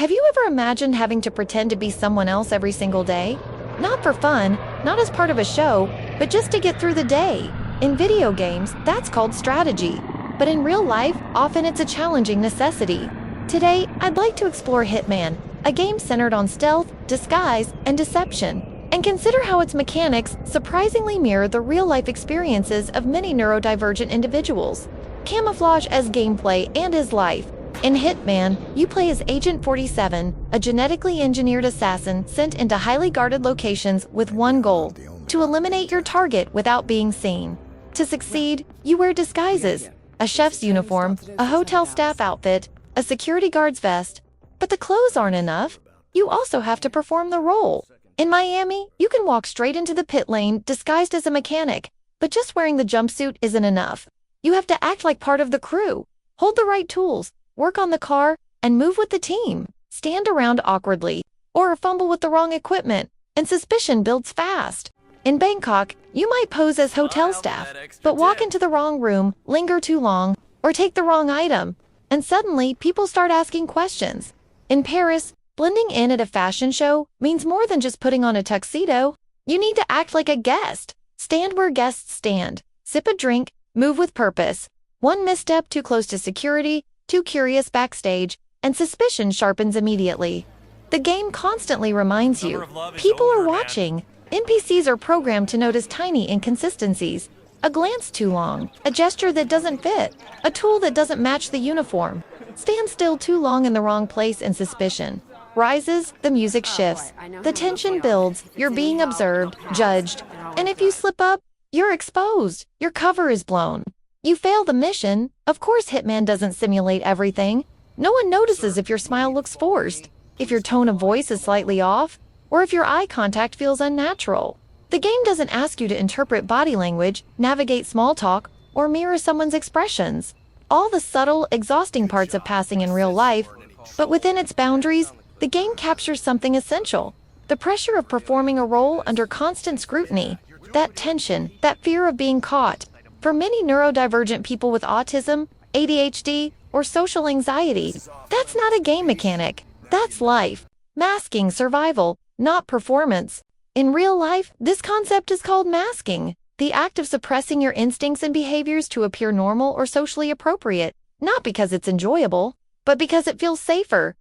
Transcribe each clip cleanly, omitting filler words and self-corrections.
Have you ever imagined having to pretend to be someone else every single day? Not for fun, not as part of a show, but just to get through the day. In video games, that's called strategy. But in real life, often it's a challenging necessity. Today, I'd like to explore Hitman, a game centered on stealth, disguise, and deception, and consider how its mechanics surprisingly mirror the real-life experiences of many neurodivergent individuals. Camouflage as gameplay and as life. In Hitman, you play as Agent 47, a genetically engineered assassin sent into highly guarded locations with one goal: to eliminate your target without being seen. To succeed, you wear disguises: a chef's uniform, a hotel staff outfit, a security guard's vest. But the clothes aren't enough. You also have to perform the role. In Miami, you can walk straight into the pit lane disguised as a mechanic, but just wearing the jumpsuit isn't enough. You have to act like part of the crew, hold the right tools, work on the car, and move with the team. Stand around awkwardly, or fumble with the wrong equipment, and suspicion builds fast. In Bangkok, you might pose as hotel staff, but walk into the wrong room, linger too long, or take the wrong item, and suddenly people start asking questions. In Paris, blending in at a fashion show means more than just putting on a tuxedo. You need to act like a guest. Stand where guests stand, sip a drink, move with purpose. One misstep too close to security, too curious backstage, and suspicion sharpens immediately. The game constantly reminds you, people are watching. NPCs are programmed to notice tiny inconsistencies. A glance too long, a gesture that doesn't fit, a tool that doesn't match the uniform. Stand still too long in the wrong place and suspicion rises, the music shifts, the tension builds, you're being observed, judged, and if you slip up, you're exposed, your cover is blown. You fail the mission. Of course Hitman doesn't simulate everything. No one notices if your smile looks forced, if your tone of voice is slightly off, or if your eye contact feels unnatural. The game doesn't ask you to interpret body language, navigate small talk, or mirror someone's expressions. All the subtle, exhausting parts of passing in real life, but within its boundaries, the game captures something essential: the pressure of performing a role under constant scrutiny, that tension, that fear of being caught. For many neurodivergent people with autism, ADHD, or social anxiety, that's not a game mechanic. That's life. Masking survival, not performance. In real life, this concept is called masking, the act of suppressing your instincts and behaviors to appear normal or socially appropriate, not because it's enjoyable, but because it feels safer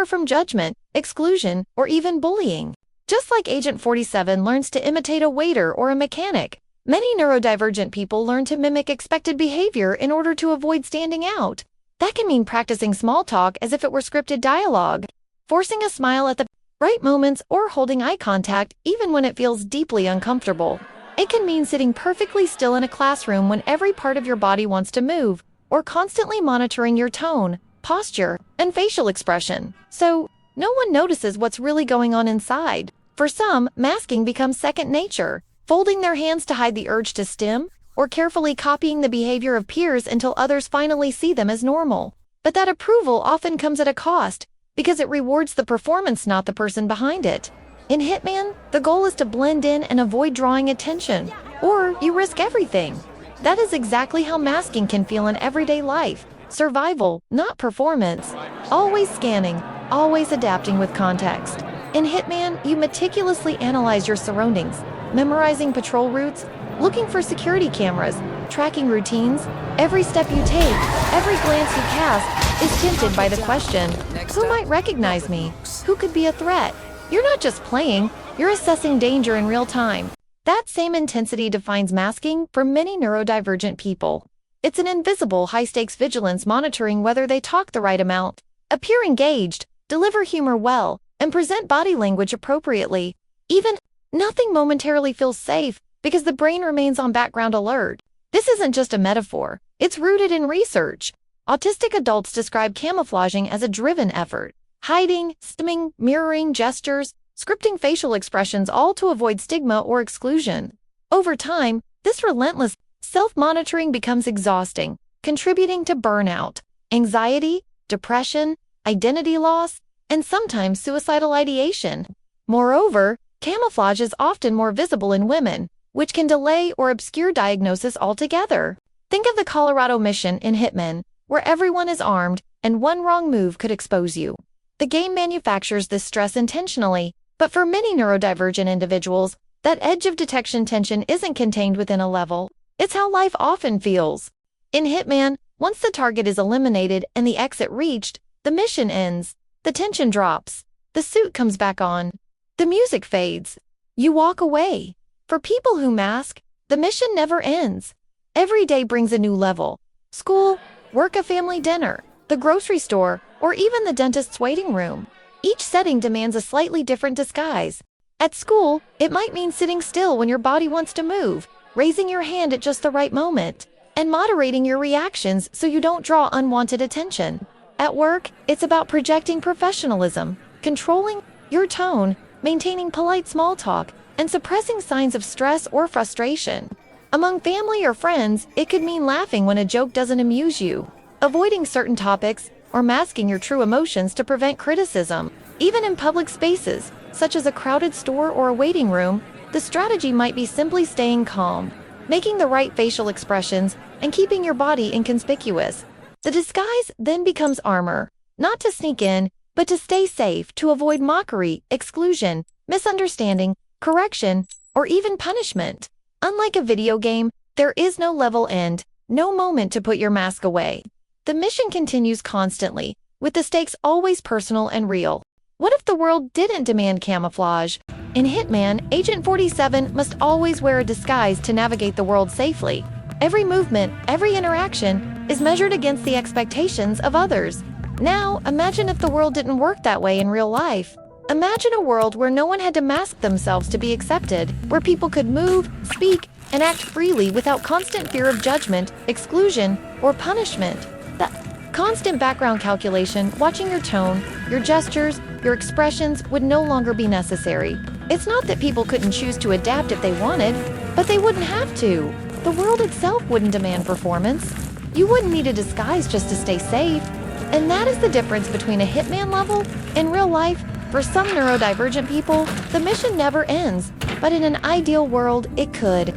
from judgment, exclusion, or even bullying. Just like Agent 47 learns to imitate a waiter or a mechanic, many neurodivergent people learn to mimic expected behavior in order to avoid standing out. That can mean practicing small talk as if it were scripted dialogue, forcing a smile at the right moments, or holding eye contact even when it feels deeply uncomfortable. It can mean sitting perfectly still in a classroom when every part of your body wants to move, or constantly monitoring your tone, posture, and facial expression, so no one notices what's really going on inside. For some, masking becomes second nature, folding their hands to hide the urge to stim, or carefully copying the behavior of peers until others finally see them as normal. But that approval often comes at a cost, because it rewards the performance, not the person behind it. In Hitman, the goal is to blend in and avoid drawing attention, or you risk everything. That is exactly how masking can feel in everyday life. Survival, not performance. Always scanning, always adapting with context. In Hitman, you meticulously analyze your surroundings, memorizing patrol routes, looking for security cameras, tracking routines. Every step you take, every glance you cast, is tinted by the question, who might recognize me? Who could be a threat? You're not just playing, you're assessing danger in real time. That same intensity defines masking for many neurodivergent people. It's an invisible, high-stakes vigilance monitoring whether they talk the right amount, appear engaged, deliver humor well, and present body language appropriately. Even nothing momentarily feels safe because the brain remains on background alert. This isn't just a metaphor. It's rooted in research. Autistic adults describe camouflaging as a driven effort, hiding, stimming, mirroring gestures, scripting facial expressions, all to avoid stigma or exclusion. Over time, this relentless self-monitoring becomes exhausting, contributing to burnout, anxiety, depression, identity loss, and sometimes suicidal ideation. Moreover, camouflage is often more visible in women, which can delay or obscure diagnosis altogether. Think of the Colorado mission in Hitman, where everyone is armed and one wrong move could expose you. The game manufactures this stress intentionally, but for many neurodivergent individuals, that edge of detection tension isn't contained within a level. It's how life often feels. In Hitman, once the target is eliminated and the exit reached, the mission ends. The tension drops. The suit comes back on. The music fades. You walk away. For people who mask, the mission never ends. Every day brings a new level. School, work, a family dinner, the grocery store, or even the dentist's waiting room. Each setting demands a slightly different disguise. At school, it might mean sitting still when your body wants to move, raising your hand at just the right moment, and moderating your reactions so you don't draw unwanted attention. At work, it's about projecting professionalism, controlling your tone, maintaining polite small talk, and suppressing signs of stress or frustration. Among family or friends, it could mean laughing when a joke doesn't amuse you, avoiding certain topics, or masking your true emotions to prevent criticism. Even in public spaces, such as a crowded store or a waiting room, the strategy might be simply staying calm, making the right facial expressions, and keeping your body inconspicuous. The disguise then becomes armor, not to sneak in, but to stay safe, to avoid mockery, exclusion, misunderstanding, correction, or even punishment. Unlike a video game, there is no level end, no moment to put your mask away. The mission continues constantly, with the stakes always personal and real. What if the world didn't demand camouflage? In Hitman, Agent 47 must always wear a disguise to navigate the world safely. Every movement, every interaction, is measured against the expectations of others. Now, imagine if the world didn't work that way in real life. Imagine a world where no one had to mask themselves to be accepted, where people could move, speak, and act freely without constant fear of judgment, exclusion, or punishment. The constant background calculation, watching your tone, your gestures, your expressions would no longer be necessary. It's not that people couldn't choose to adapt if they wanted, but they wouldn't have to. The world itself wouldn't demand performance. You wouldn't need a disguise just to stay safe. And that is the difference between a Hitman level and real life. For some neurodivergent people, the mission never ends, but in an ideal world, it could.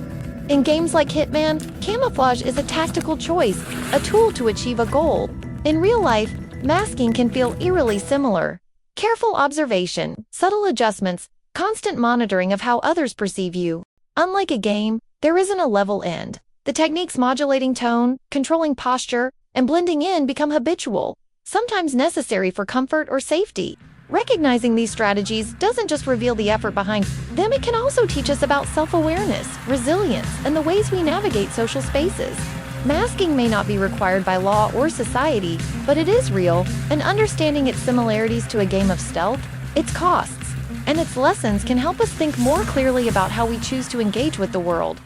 In games like Hitman, camouflage is a tactical choice, a tool to achieve a goal. In real life, masking can feel eerily similar. Careful observation, subtle adjustments, constant monitoring of how others perceive you. Unlike a game, there isn't a level end. The techniques modulating tone, controlling posture, and blending in become habitual, sometimes necessary for comfort or safety. Recognizing these strategies doesn't just reveal the effort behind them, it can also teach us about self-awareness, resilience, and the ways we navigate social spaces. Masking may not be required by law or society, but it is real, and understanding its similarities to a game of stealth, its costs, and its lessons can help us think more clearly about how we choose to engage with the world.